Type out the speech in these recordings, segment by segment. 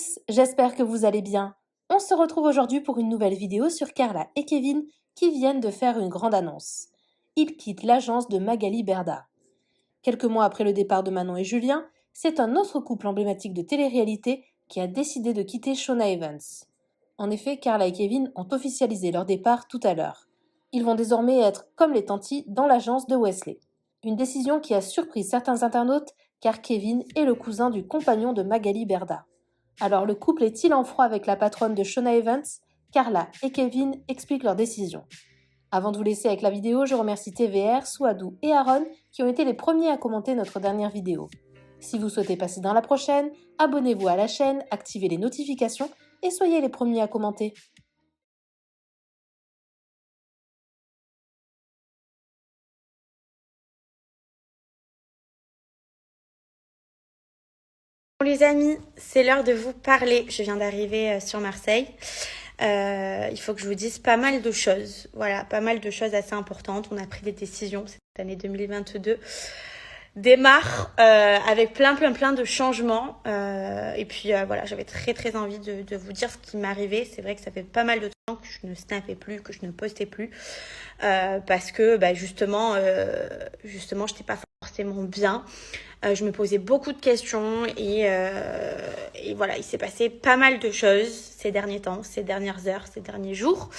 tous, j'espère que vous allez bien. On se retrouve aujourd'hui pour une nouvelle vidéo sur Carla et Kevin qui viennent de faire une grande annonce. Ils quittent l'agence de Magali Berda. Quelques mois après le départ de Manon et Julien, c'est un autre couple emblématique de télé-réalité qui a décidé de quitter Shona Evans. En effet, Carla et Kevin ont officialisé leur départ tout à l'heure. Ils vont désormais être comme les tantis dans l'agence de Wesley. Une décision qui a surpris certains internautes car Kevin est le cousin du compagnon de Magali Berda. Alors le couple est-il en froid avec la patronne de Shona Evans? Carla et Kevin expliquent leur décision. Avant de vous laisser avec la vidéo, je remercie TVR, Souadou et Aaron qui ont été les premiers à commenter notre dernière vidéo. Si vous souhaitez passer dans la prochaine, abonnez-vous à la chaîne, activez les notifications et soyez les premiers à commenter. Bon les amis, c'est l'heure de vous parler. Je viens d'arriver sur Marseille. Il faut que je vous dise pas mal de choses. Voilà, pas mal de choses assez importantes. On a pris des décisions cette année 2022. Démarre avec plein de changements. Et puis voilà, j'avais très envie de vous dire ce qui m'arrivait. C'est vrai que ça fait pas mal de temps que je ne snappais plus, que je ne postais plus. Parce que justement, j'étais pas forcément bien. Je me posais beaucoup de questions et voilà, il s'est passé pas mal de choses ces derniers temps, ces dernières heures, ces derniers jours.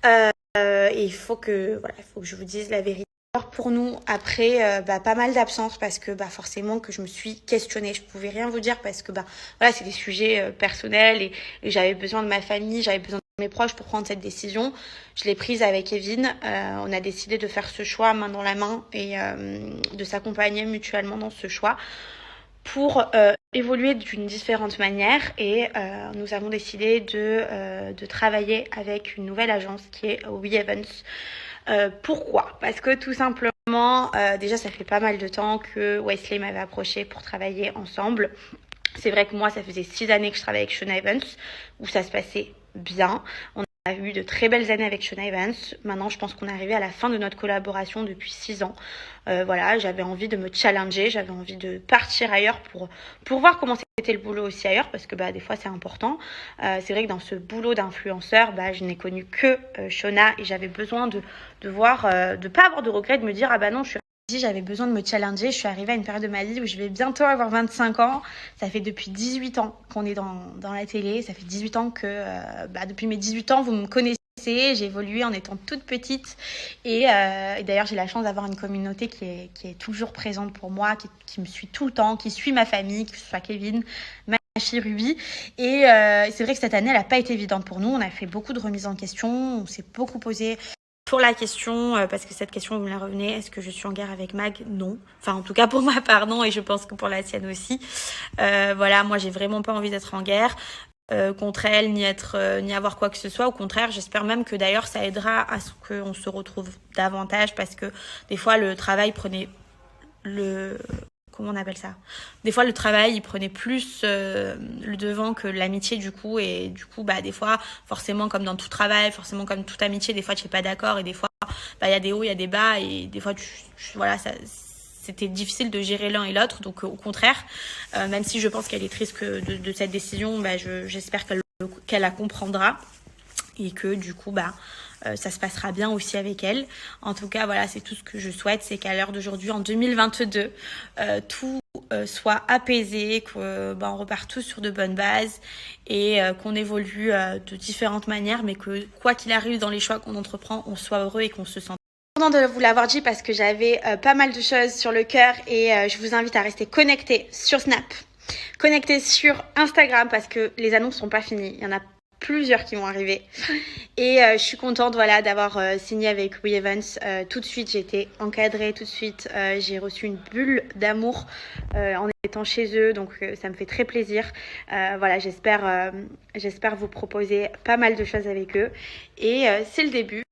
Et il faut que je vous dise la vérité. Alors pour nous, après pas mal d'absences parce que forcément que je me suis questionnée. Je pouvais rien vous dire parce que voilà, c'est des sujets personnels et j'avais besoin de ma famille, j'avais besoin de mes proches pour prendre cette décision. Je l'ai prise avec Kevin. On a décidé de faire ce choix main dans la main et de s'accompagner mutuellement dans ce choix pour évoluer d'une différente manière et nous avons décidé de travailler avec une nouvelle agence qui est We Evans. Pourquoi? Parce que tout simplement, déjà ça fait pas mal de temps que Wesley m'avait approché pour travailler ensemble. C'est vrai que moi, ça faisait 6 années que je travaillais avec Shona Evans, où ça se passait bien. On a eu de très belles années avec Shona Evans. Maintenant, je pense qu'on est arrivé à la fin de notre collaboration depuis 6 ans. Voilà, j'avais envie de me challenger, j'avais envie de partir ailleurs pour voir comment c'était le boulot aussi ailleurs, parce que des fois c'est important. C'est vrai que dans ce boulot d'influenceur, je n'ai connu que Shona et j'avais besoin de voir, de pas avoir de regrets, de me dire non, j'avais besoin de me challenger. Je suis arrivée à une période de ma vie où je vais bientôt avoir 25 ans. Ça fait depuis 18 ans qu'on est dans la télé. Ça fait 18 ans que, depuis mes 18 ans, vous me connaissez. J'ai évolué en étant toute petite. Et d'ailleurs, j'ai la chance d'avoir une communauté qui est toujours présente pour moi, qui me suit tout le temps, qui suit ma famille, que ce soit Kevin, ma fille Ruby. Et c'est vrai que cette année, elle n'a pas été évidente pour nous. On a fait beaucoup de remises en question. On s'est beaucoup posé pour la question, parce que cette question, vous me la revenez, est-ce que je suis en guerre avec Mag? Non. Enfin, en tout cas, pour ma part, non, et je pense que pour la sienne aussi. Voilà, moi, j'ai vraiment pas envie d'être en guerre contre elle, ni avoir quoi que ce soit. Au contraire, j'espère même que d'ailleurs, ça aidera à ce qu'on se retrouve davantage, parce que des fois, le travail prenait comment on appelle ça? Des fois, le travail, il prenait plus le devant que l'amitié, du coup. Et du coup, des fois, forcément, comme dans tout travail, forcément, comme toute amitié, des fois, tu n'es pas d'accord. Et des fois, il y a des hauts, il y a des bas. Et des fois, voilà, c'était difficile de gérer l'un et l'autre. Donc, au contraire, même si je pense qu'elle est triste de cette décision, j'espère qu'elle la comprendra. Et que, du coup, ça se passera bien aussi avec elle. En tout cas, voilà, c'est tout ce que je souhaite, c'est qu'à l'heure d'aujourd'hui, en 2022, tout soit apaisé, qu'on repart tous sur de bonnes bases et qu'on évolue de différentes manières, mais que quoi qu'il arrive dans les choix qu'on entreprend, on soit heureux et qu'on se sente. Content de vous l'avoir dit parce que j'avais pas mal de choses sur le cœur et je vous invite à rester connectés sur Snap, connectés sur Instagram parce que les annonces sont pas finies. Il y en a plusieurs qui vont arriver et je suis contente d'avoir signé avec We Evans. Tout de suite j'ai été encadrée, tout de suite j'ai reçu une bulle d'amour en étant chez eux, donc ça me fait très plaisir. J'espère vous proposer pas mal de choses avec eux et c'est le début.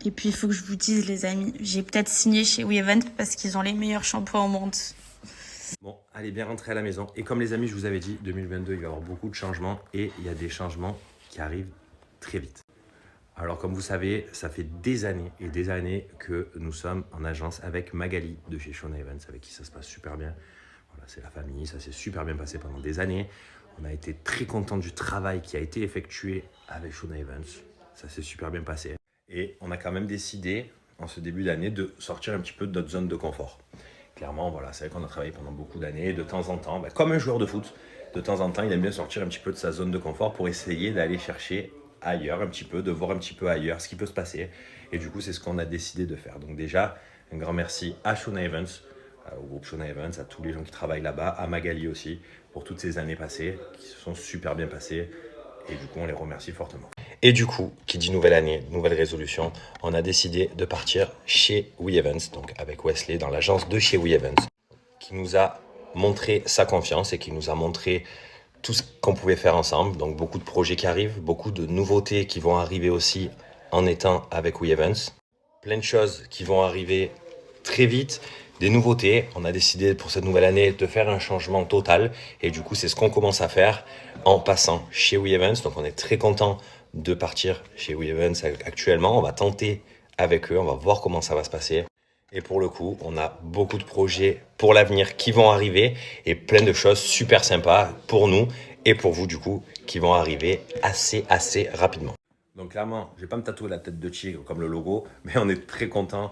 Et puis, il faut que je vous dise, les amis, j'ai peut-être signé chez We Evans parce qu'ils ont les meilleurs shampoings au monde. Bon, allez bien rentrer à la maison. Et comme les amis, je vous avais dit, 2022, il va y avoir beaucoup de changements. Et il y a des changements qui arrivent très vite. Alors comme vous savez, ça fait des années et des années que nous sommes en agence avec Magali de chez Shona Evans, avec qui ça se passe super bien. Voilà, c'est la famille, ça s'est super bien passé pendant des années. On a été très content du travail qui a été effectué avec Shona Evans. Ça s'est super bien passé. Et on a quand même décidé, en ce début d'année, de sortir un petit peu de notre zone de confort. Clairement, voilà, c'est vrai qu'on a travaillé pendant beaucoup d'années. De temps en temps, comme un joueur de foot, de temps en temps, il aime bien sortir un petit peu de sa zone de confort pour essayer d'aller chercher ailleurs un petit peu, de voir un petit peu ailleurs ce qui peut se passer. Et du coup, c'est ce qu'on a décidé de faire. Donc déjà, un grand merci à Shona Evans, au groupe Shona Evans, à tous les gens qui travaillent là-bas, à Magali aussi, pour toutes ces années passées, qui se sont super bien passées. Et du coup, on les remercie fortement. Et du coup, qui dit nouvelle année, nouvelle résolution, on a décidé de partir chez We Evans, donc avec Wesley, dans l'agence de chez We Evans, qui nous a montré sa confiance et qui nous a montré tout ce qu'on pouvait faire ensemble. Donc beaucoup de projets qui arrivent, beaucoup de nouveautés qui vont arriver aussi en étant avec We Evans. Plein de choses qui vont arriver très vite, des nouveautés. On a décidé pour cette nouvelle année de faire un changement total et du coup c'est ce qu'on commence à faire en passant chez We Evans. Donc on est très content de partir chez We Evans actuellement. On va tenter avec eux, on va voir comment ça va se passer. Et pour le coup, on a beaucoup de projets pour l'avenir qui vont arriver et plein de choses super sympas pour nous et pour vous du coup qui vont arriver assez rapidement. Donc clairement, je vais pas me tatouer la tête de tigre comme le logo, mais on est très content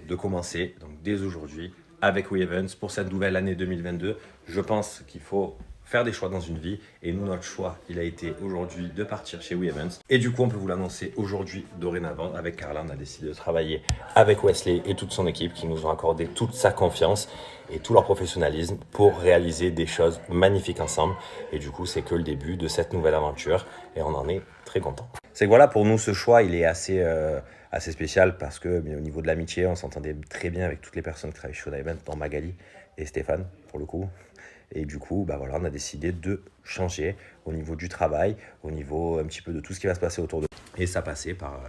de commencer donc dès aujourd'hui avec We Evans pour cette nouvelle année 2022. Je pense qu'il faut faire des choix dans une vie et nous notre choix il a été aujourd'hui de partir chez We Evans et du coup on peut vous l'annoncer aujourd'hui dorénavant. Avec Carla on a décidé de travailler avec Wesley et toute son équipe qui nous ont accordé toute sa confiance et tout leur professionnalisme pour réaliser des choses magnifiques ensemble et du coup c'est que le début de cette nouvelle aventure et on en est très content. C'est que voilà, pour nous ce choix il est assez spécial parce que au niveau de l'amitié on s'entendait très bien avec toutes les personnes qui travaillent chez Shona Evans, dont Magali et Stéphane pour le coup. Et du coup, voilà, on a décidé de changer au niveau du travail, au niveau un petit peu de tout ce qui va se passer autour de nous. Et ça passait par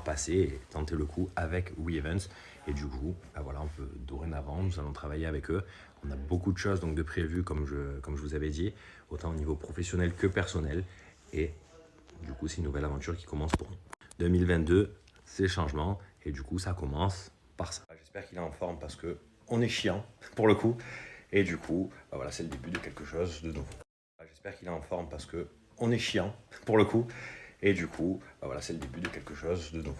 passer et tenter le coup avec We Evans. Et du coup, voilà, on peut dorénavant, nous allons travailler avec eux. On a beaucoup de choses donc de prévues, comme je vous avais dit, autant au niveau professionnel que personnel. Et du coup, c'est une nouvelle aventure qui commence pour nous. 2022, c'est le changement. Et du coup, ça commence par ça. J'espère qu'il est en forme parce que on est chiant pour le coup. Et du coup, voilà, c'est le début de quelque chose de nouveau. J'espère qu'il est en forme parce que on est chiant pour le coup. Et du coup, voilà, c'est le début de quelque chose de nouveau.